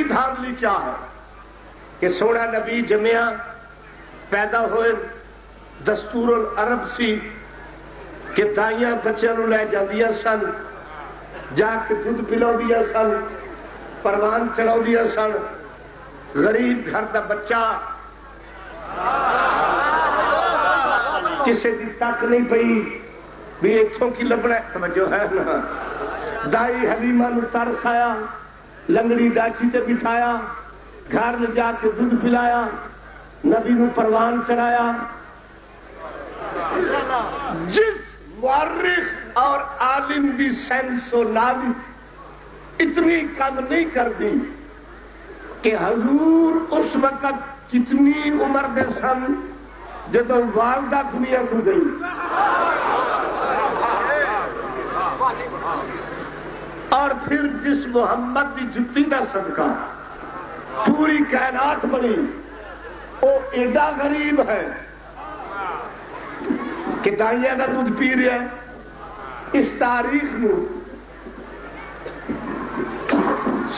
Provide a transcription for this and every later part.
دھاندلی کیا ہے کہ سونا نبی جمیا پیدا ہوئے دستور العرب سی کہ دائیاں بچوں لے جاندیاں سن جا کے دودھ پلا دیا سن پروان چڑھا دیا سن غریب گھر دا بچہ کسے دی تک نہیں پئی بھی اتھوں کی لبنا توجہ ہے نا دائی حلیمہ نو ترس آیا لنگڑی ڈاچی تے بٹھایا گھر میں جا کے دودھ پلایا نبی نو پروان چڑھایا جس مورخ اور عالم دی سینس و نالی اتنی کم نہیں کر دی کہ حضور اس وقت کتنی عمر دے سن جدو والدہ دنیا تو گئی اور پھر جس محمد دی جتی دا صدقہ پوری کائنات بنی وہ ایڈا غریب ہے کہ دائیاں دا دودھ پی رہا ہے اس تاریخ میں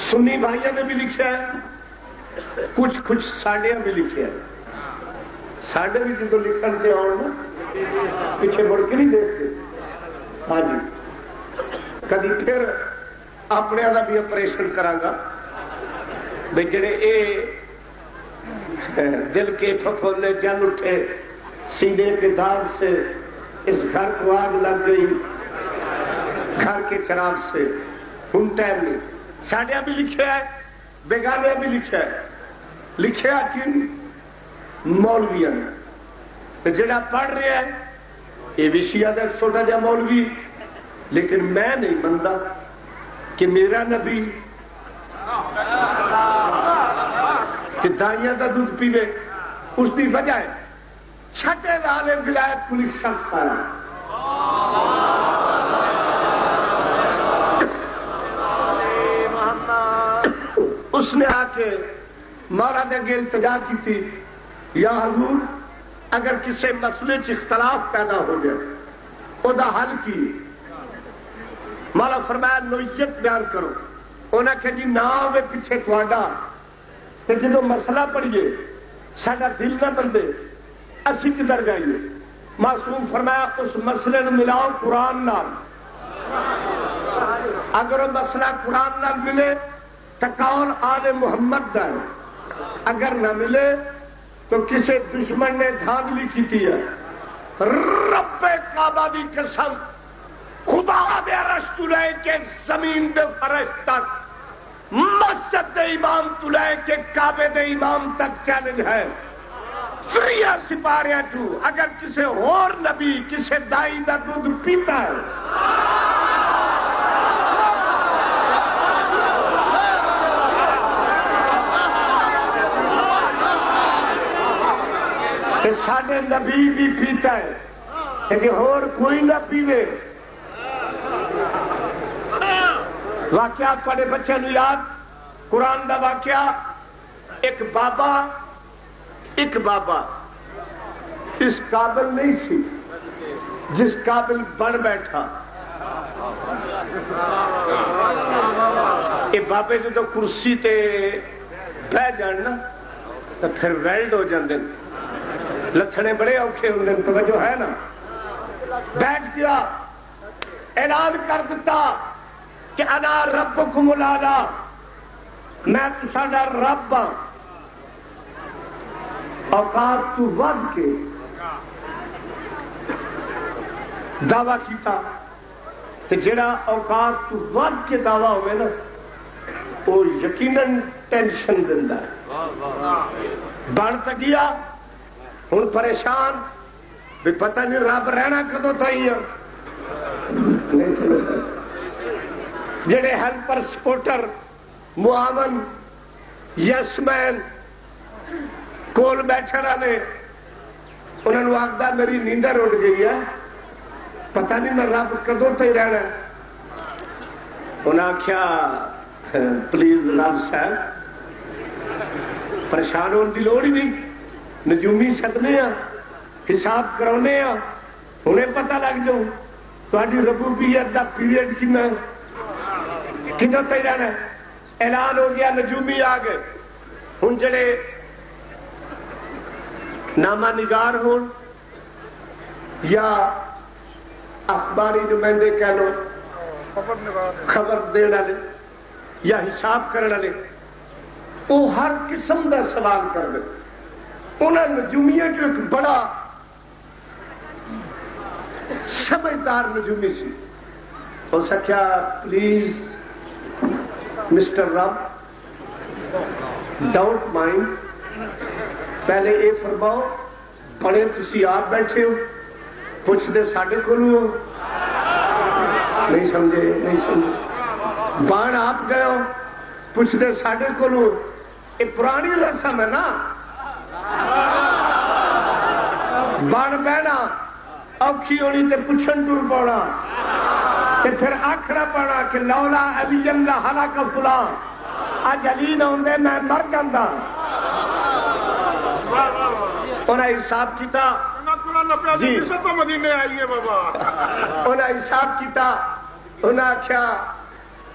سنی بھائیوں نے بھی لکھا ہے کچھ ساڑھیاں بھی لکھے ہیں ساڑھے بھی جدو لکھن کے آؤں نا پیچھے مڑ کے نہیں دیکھتے ہاں جی کدی پھر اپنے دا بھی اپریشن کرانگا بھئی جڑے اے دل کے پھپھولے جل اٹھے سینے کے داغ سے اس گھر کو آگ لگ گئی گھر کے چراغ سے ہن ٹائم نہیں ساڑھیاں بھی لکھے ہے بیگانے بھی لکھے ہے لکھے کن مولویاں جڑا پڑھ رہے ہیں یہ بھی شیعہ دا چھوٹا جا مولوی لیکن میں نہیں مانتا کہ میرا نبی کہ دائیاں دا دودھ پیوے اس دی وجہ ہے چھٹے والے ولایت کل ایک شخص آیا اس نے آ کے مولا دے اگے التجا کی تھی یا حضور اگر کسی مسئلے چ اختلاف پیدا ہو جائے او دا حل کی مولا فرمایا نوعیت بیان کرو انہاں کہ جی نہ ہوئے پیچھے تواڈا تے جدوں مسئلہ پڑھیے ساڈا دل نہ بندے اسی کدھر جائیے معصوم فرمایا اس مسئلے نو ملاؤ قرآن نال اگر وہ مسئلہ قرآن نال ملے تو قول آل محمد دا ہے اگر نہ ملے تو کسی دشمن نے دھاندلی کی ہے رب کعبہ دی قسم خدا دے عرش تو لے کے زمین دے فرش تک مسجد دے امام تو لے کے کعبے دے امام تک چیلنج ہے سریہ سپاریاں تو اگر کسی اور نبی کسی دائی دا دودھ پیتا ہے کہ ساڑھے نبی بھی پیتا ہے کہ اور کوئی نہ پیوے واقعات پڑے بچے نو یاد قرآن دا واقعہ ایک بابا اس قابل نہیں سی جس قابل بن بیٹھا یہ بابے جو تو کرسی تے بہ جاننا تو پھر ویلڈ ہو جاندے لتھنے بڑے اوکھے ہوندے توجہ ہے نا بیٹھ گیا اعلان کر دیتا کہ انا ربکم الاعلی میں تساڈا رب ہاں اوقات تو ود کے دعویٰ کیتا تو جڑا اوقات تو ود کے دعویٰ ہوئے نا وہ یقیناً ٹینشن دندا ہے بڑھتا گیا ہن پریشان بھی پتہ نہیں رب رہنا کدوں تھی جڑے ہیلپر سپورٹر معاون یس مین کول بیٹھے والے انہوں نے آخدا میری نیندر اٹھ گئی ہے پتہ نہیں میں رب کدوں تھی رہنا انہیں آخیا پلیز رب صاحب پریشان ہونے کی لوڑ ہی نہیں نجومی سدنے ہاں حساب کرانے ہاں انہیں پتہ لگ جاؤ تاری ربوبیت دا پیریڈ کتنا کتوں تھی رہنا اعلان ہو گیا نجومی آ گئے ہن جڑے نامہ نگار ہون یا اخباری نمائندے کہہ لو خبر دین والے یا حساب کرنے والے وہ ہر قسم کا سوال کر دے انہوں نجومیاں جو ایک بڑا سمجھدار نجومی سی ہو سکیا پلیز مسٹر رب ڈونٹ مائنڈ پہلے یہ فرماؤ بڑے تسی آپ بیٹھے ہو پوچھتے ساڈے کولوں ہو نہیں سمجھے بان آپ گئے ہو پوچھتے ساڈے کولوں یہ پرانی رسم ہے نا بان بہنا اوکھی ہونی تے پوچھن ٹر پانا تے پھر آکھنا پانا کہ لولا علی جنگا ہلاک فلان اج علی نہ ہوندے میں مر جاندا انہیں حساب کیتا جی انہیں حساب کیتا انہیں آخیا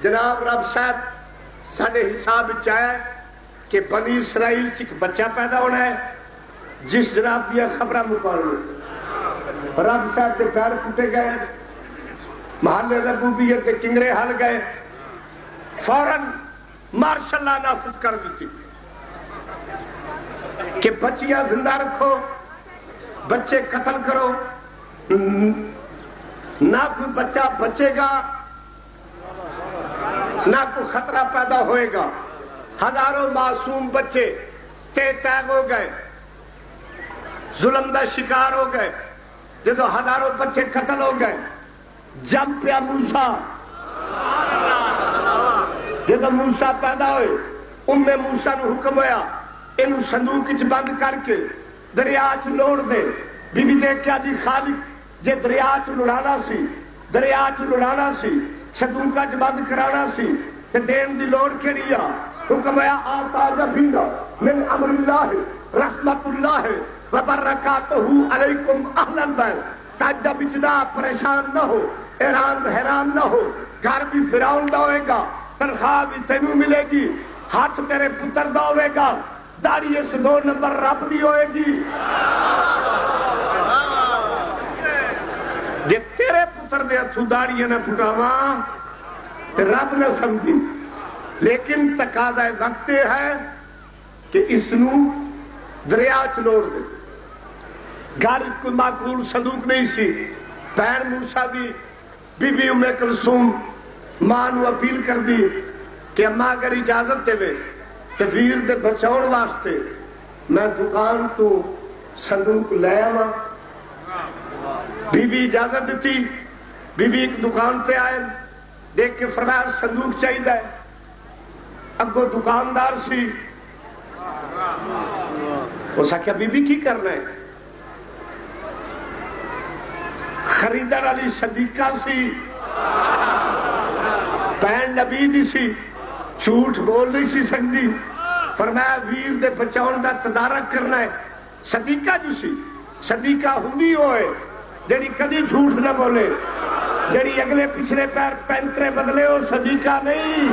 جناب رب صاحب سارے حساب چاہے کہ بنی اسرائیل ایک بچہ پیدا ہونا ہے جس جناب دیا خبریں مقابلے رب صاحب کے پیر پھٹے گئے محلے ربوبیت کے کنگرے ہل گئے فوراً مارشل اللہ نافذ کر دیتی کہ بچیاں زندہ رکھو بچے قتل کرو نہ کوئی بچہ بچے گا نہ کوئی خطرہ پیدا ہوئے گا ہزاروں معصوم بچے تیگ ہو گئے ظلم دا شکار ہو گئے جدو ہزاروں بچے قتل ہو گئے جم پیا موسیٰ جدو موسیٰ پیدا ہوئے موسیٰ نو حکم ہویا انہوں صندوق چ بند کر کے دریا چ لوڑ دے بی بی دیکھا جی خالق جے دریا چ لڑانا سی دریا چ لڑانا سی صندوقاں چ بند کرانا سی تے دین دی لوڑ کے ریا حکم ہویا آتا جبینا من امر اللہ رحمت اللہ وبرکاتہ علیکم اہل البیت تاجہ بچنا پریشان نہ ہو حیران نہ ہو گھر بھی فراؤن دا ہوئے گا تنخواہ بھی تینوں ملے گی ہاتھ تیرے پتر دا ہوئے گا داڑھی اس 2 نمبر رب دی ہوئے گی جے تیرے پتر دے ہتھوں داڑھی نہ پھٹاواں تے رب نہ سمجھی لیکن تقاضا وقت ہے کہ اس نو دریا چ لوڑ دے گھر کوئی معقول صندوق نہیں سی بہن موسیٰ دی بی بی ام کلثوم ماں نو اپیل کر دی کہ اماں اگر اجازت دے کہ ویر دے بچاؤن واسطے میں دکان تو صندوق لے آواں بی بی اجازت دیتی بی بی ایک دکان پہ آئے دیکھ کے فرمایا صندوق چاہیے اگو دکاندار سی اس آخیا بی بی کی کرنا ہے خریدار علی صدیقہ سی بہن نبی دی سی جھوٹ بول نہیں سی سکتی فرمایا ویر دے بچاؤن دا تدارک کرنا ہے صدیقہ جو سی صدیقہ ہوندی ہوئے جڑی کدی جھوٹ نہ بولے جڑی اگلے پچھلے پیر پینترے بدلے ہو صدیقہ نہیں